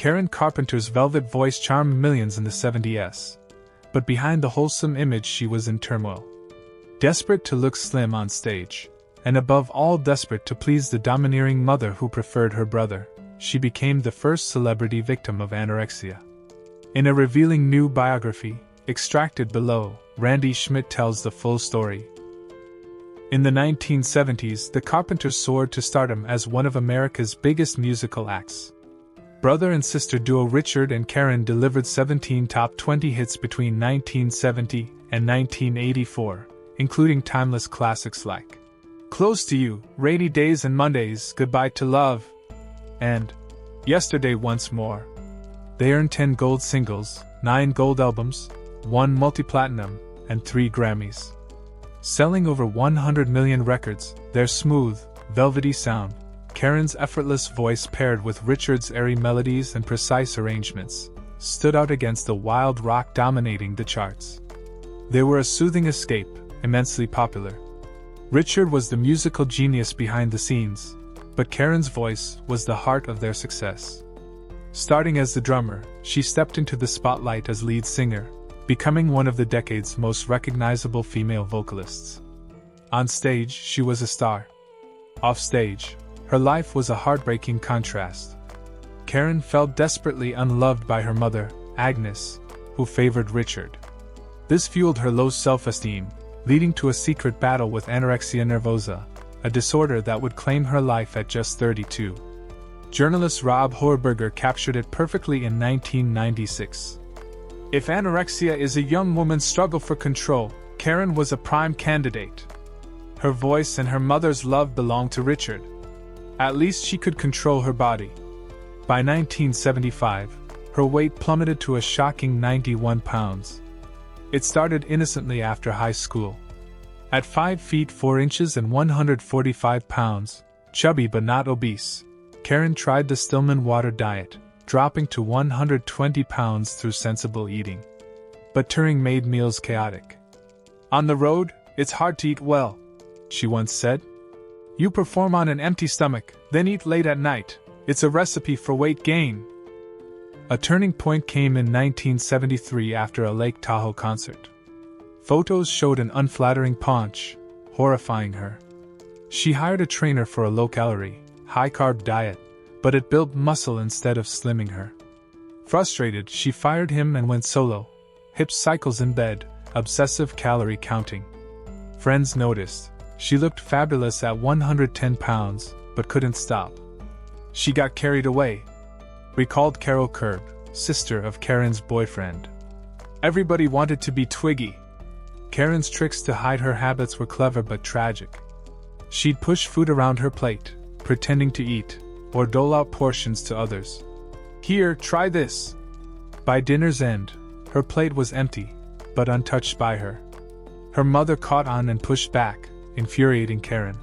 Karen Carpenter's velvet voice charmed millions in the 70s. But behind the wholesome image she was in turmoil. Desperate to look slim on stage, and above all desperate to please the domineering mother who preferred her brother, she became the first celebrity victim of anorexia. In a revealing new biography, extracted below, Randy Schmidt tells the full story. In the 1970s, the Carpenters soared to stardom as one of America's biggest musical acts. Brother and sister duo Richard and Karen delivered 17 top 20 hits between 1970 and 1984, including timeless classics like Close to You, Rainy Days and Mondays, Goodbye to Love, and Yesterday Once More. They earned 10 gold singles, 9 gold albums, 1 multi-platinum, and 3 Grammys. Selling over 100 million records, their smooth, velvety sound, Karen's effortless voice paired with Richard's airy melodies and precise arrangements, stood out against the wild rock dominating the charts. They were a soothing escape, immensely popular. Richard was the musical genius behind the scenes, but Karen's voice was the heart of their success. Starting as the drummer, she stepped into the spotlight as lead singer, becoming one of the decade's most recognizable female vocalists. On stage, she was a star. Off stage, her life was a heartbreaking contrast. Karen felt desperately unloved by her mother, Agnes, who favored Richard. This fueled her low self-esteem, leading to a secret battle with anorexia nervosa, a disorder that would claim her life at just 32. Journalist Rob Horberger captured it perfectly in 1996. If anorexia is a young woman's struggle for control, Karen was a prime candidate. Her voice and her mother's love belonged to Richard. At least she could control her body. By 1975, her weight plummeted to a shocking 91 pounds. It started innocently after high school. At 5 feet 4 inches and 145 pounds, chubby but not obese, Karen tried the Stillman water diet, dropping to 120 pounds through sensible eating. But touring made meals chaotic. On the road, it's hard to eat well, she once said. You perform on an empty stomach, then eat late at night. It's a recipe for weight gain. A turning point came in 1973 after a Lake Tahoe concert. Photos showed an unflattering paunch, horrifying her. She hired a trainer for a low-calorie, high-carb diet, but it built muscle instead of slimming her. Frustrated, she fired him and went solo. Hip cycles in bed, obsessive calorie counting. Friends noticed. She looked fabulous at 110 pounds, but couldn't stop. She got carried away, recalled Carol Kerb, sister of Karen's boyfriend. Everybody wanted to be Twiggy. Karen's tricks to hide her habits were clever but tragic. She'd push food around her plate, pretending to eat, or dole out portions to others. Here, try this. By dinner's end, her plate was empty, but untouched by her. Her mother caught on and pushed back, infuriating Karen.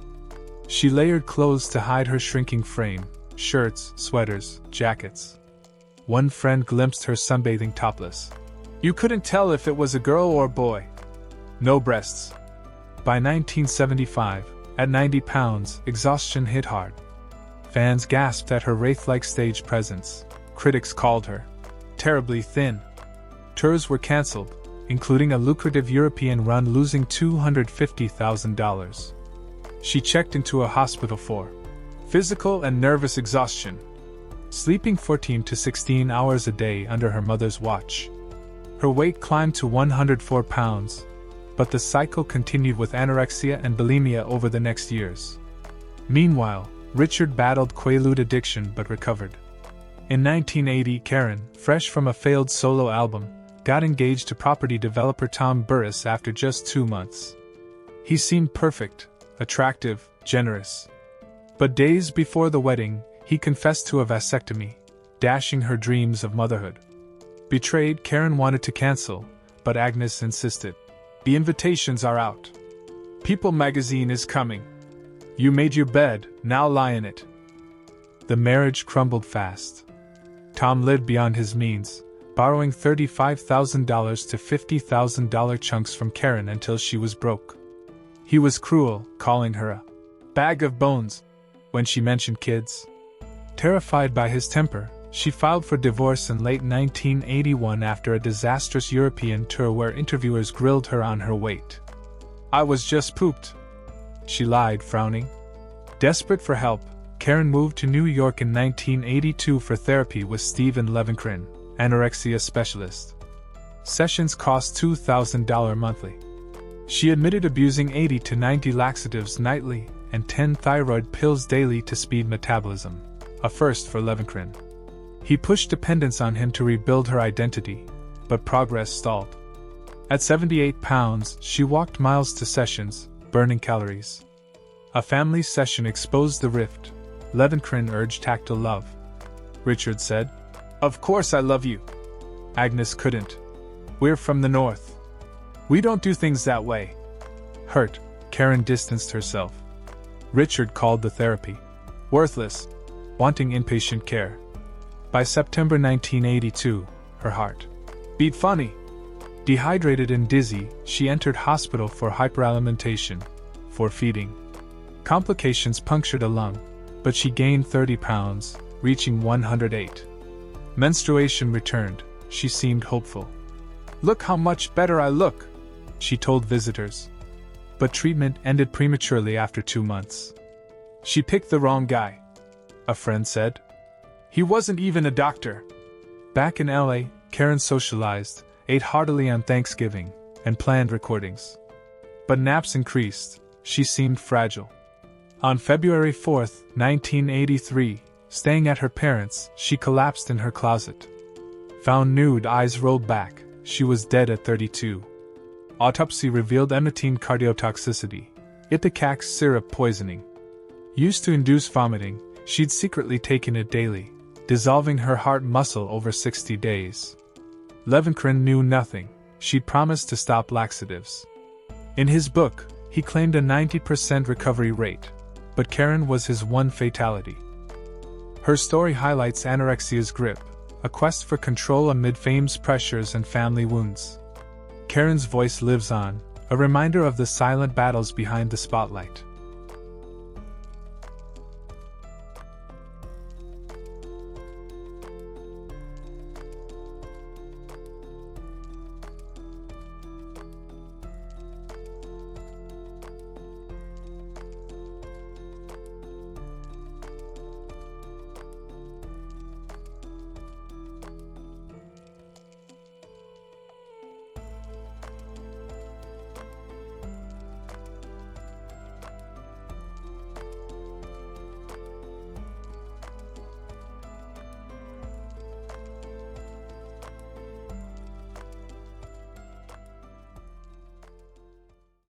She layered clothes to hide her shrinking frame, shirts, sweaters, jackets. One friend glimpsed her sunbathing topless. You couldn't tell if it was a girl or a boy. No breasts. By 1975, at 90 pounds, exhaustion hit hard. Fans gasped at her wraith-like stage presence. Critics called her terribly thin. Tours were cancelled, including a lucrative European run, losing $250,000. She checked into a hospital for physical and nervous exhaustion, sleeping 14 to 16 hours a day under her mother's watch. Her weight climbed to 104 pounds, but the cycle continued with anorexia and bulimia over the next years. Meanwhile, Richard battled Quaalude addiction but recovered. In 1980, Karen, fresh from a failed solo album, got engaged to property developer Tom Burris after just 2 months. He seemed perfect, attractive, generous. But days before the wedding, he confessed to a vasectomy, dashing her dreams of motherhood. Betrayed, Karen wanted to cancel, but Agnes insisted. The invitations are out. People magazine is coming. You made your bed, now lie in it. The marriage crumbled fast. Tom lived beyond his means, borrowing $35,000 to $50,000 chunks from Karen until she was broke. He was cruel, calling her a bag of bones when she mentioned kids. Terrified by his temper, She filed for divorce in late 1981 after a disastrous European tour where interviewers grilled her on her weight. "I was just pooped," she lied, frowning. Desperate for help, Karen moved to New York in 1982 for therapy with Stephen Levenkrin, anorexia specialist. Sessions cost $2,000 monthly. She admitted abusing 80 to 90 laxatives nightly and 10 thyroid pills daily to speed metabolism, a first for Levenkrin. He pushed dependence on him to rebuild her identity, but progress stalled. At 78 pounds, she walked miles to sessions, burning calories. A family session exposed the rift. Levenkrin urged tactile love. Richard said, "Of course I love you." Agnes couldn't. "We're from the north. We don't do things that way." Hurt, Karen distanced herself. Richard called the therapy worthless, wanting inpatient care. By September 1982, her heart beat funny. Dehydrated and dizzy, she entered hospital for hyperalimentation, for feeding. Complications punctured a lung, but she gained 30 pounds, reaching 108. Menstruation returned. She seemed hopeful. "Look how much better I look," she told visitors. But treatment ended prematurely after 2 months. "She picked the wrong guy," a friend said. "He wasn't even a doctor." Back in LA, Karen socialized, ate heartily on Thanksgiving, and planned recordings. But naps increased. She seemed fragile. On February 4, 1983, staying at her parents', she collapsed in her closet. Found nude, eyes rolled back, she was dead at 32. Autopsy revealed emetine cardiotoxicity, ipecac syrup poisoning. Used to induce vomiting, she'd secretly taken it daily, dissolving her heart muscle over 60 days. Levenkrin knew nothing. She'd promised to stop laxatives. In his book, he claimed a 90% recovery rate, but Karen was his one fatality. Her story highlights anorexia's grip, a quest for control amid fame's pressures and family wounds. Karen's voice lives on, a reminder of the silent battles behind the spotlight.